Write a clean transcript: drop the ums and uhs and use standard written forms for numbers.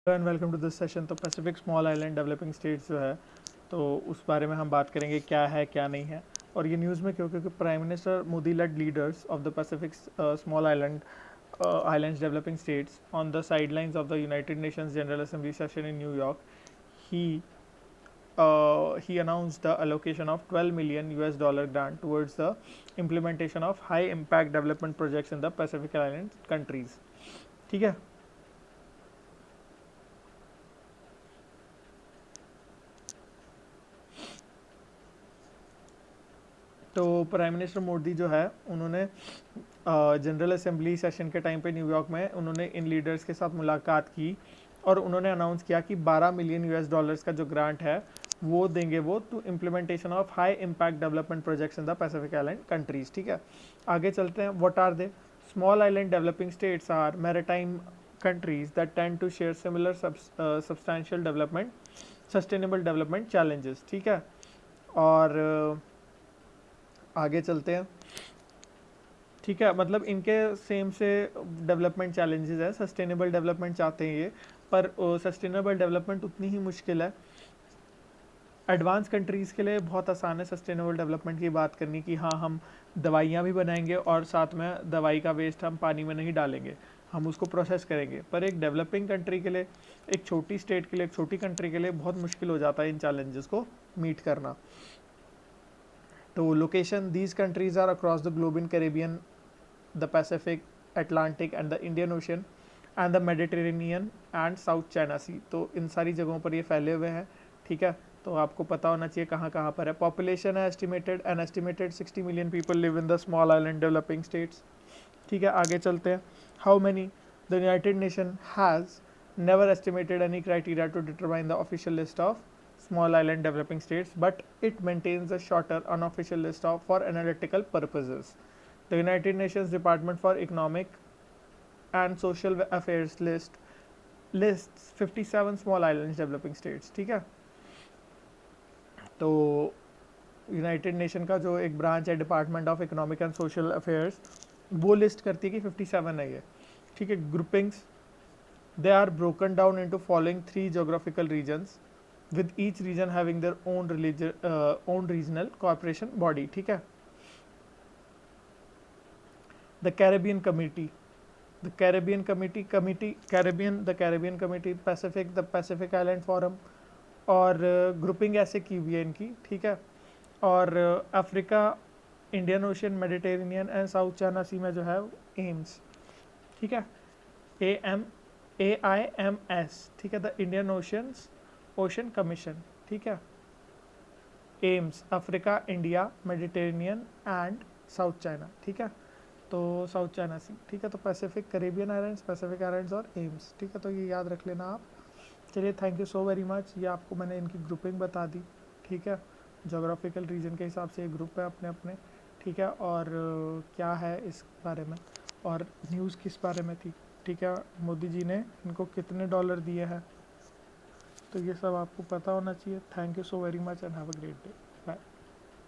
And welcome to this session. तो Pacific small island developing states जो है तो उस बारे में हम बात करेंगे क्या है क्या नहीं है। और ये न्यूज़ में क्योंकि prime minister Modi led leaders of the Pacific small islands developing states on the sidelines of the United Nations General Assembly session in New York ही he announced the allocation of $12 million grant towards the implementation of high impact development projects in the Pacific Island countries. ठीक है। तो prime minister Modi जो है उन्होंने general Assembly session के time पे New York में उन्होंने इन लीडर्स के साथ मुलाकात की और उन्होंने अनाउंस किया कि $12 मिलियन का जो ग्रांट है वो देंगे वो to implementation of high impact development projects in the Pacific island countries. ठीक है, आगे चलते हैं। What are they? Small island developing states are maritime countries that tend to share similar substantial development sustainable development challenges। ठीक है, और आगे चलते हैं। ठीक है, मतलब इनके सेम से डेवलपमेंट चैलेंजेस है, सस्टेनेबल डेवलपमेंट चाहते हैं ये, पर सस्टेनेबल डेवलपमेंट उतनी ही मुश्किल है। एडवांस कंट्रीज़ के लिए बहुत आसान है सस्टेनेबल डेवलपमेंट की बात करनी कि हाँ हम दवाइयाँ भी बनाएंगे और साथ में दवाई का वेस्ट हम पानी में नहीं डालेंगे, हम उसको प्रोसेस करेंगे। पर एक डेवलपिंग कंट्री के लिए, एक छोटी स्टेट के लिए, एक छोटी कंट्री के लिए बहुत मुश्किल हो जाता है इन चैलेंजेस को मीट करना। तो location, these countries are across the globe in Caribbean, the Pacific, Atlantic and the Indian Ocean and the Mediterranean and South China Sea। तो इन सारी जगहों पर ये फैले हुए हैं। ठीक है, तो आपको पता होना चाहिए कहाँ कहाँ पर है। पॉपुलेशन है estimated 60 million people live in the small island developing states. ठीक है, आगे चलते हैं। How many? The United Nation has never estimated any criteria to determine the official list of small island developing states, but it maintains a shorter unofficial list of for analytical purposes. The United Nations Department for Economic and Social Affairs lists 57 small islands developing states। ठीक है, तो United nation का जो एक branch है department of economic and social affairs, वो list करती है कि 57 है ये। ठीक है, groupings, they are broken down into following 3 geographical regions with each region having their own regional corporation body। ठीक है, the Caribbean Committee, the Caribbean Committee, Pacific, the Pacific Island Forum, और ग्रुपिंग ऐसे की हुई है इनकी। ठीक है, और Africa, Indian Ocean, Mediterranean and South China Sea में जो है एम्स। ठीक है, AIMS। ठीक है, द इंडियन ओशन कमीशन। ठीक है, AIIMS, Africa, India, Mediterranean and South China. ठीक है, तो साउथ चाइना सी। ठीक है, तो Pacific, Caribbean islands, Pacific islands और एम्स। ठीक है, तो ये याद रख लेना आप। चलिए, thank you so very much. ये आपको मैंने इनकी ग्रुपिंग बता दी। ठीक है, जोग्राफिकल रीजन के हिसाब से ये ग्रुप है अपने अपने। ठीक है, और क्या है इस बारे में और न्यूज़ किस बारे में थी। ठीक है, मोदी जी ने इनको कितने डॉलर दिए हैं, तो ये सब आपको पता होना चाहिए। Thank you so very much and have a great day.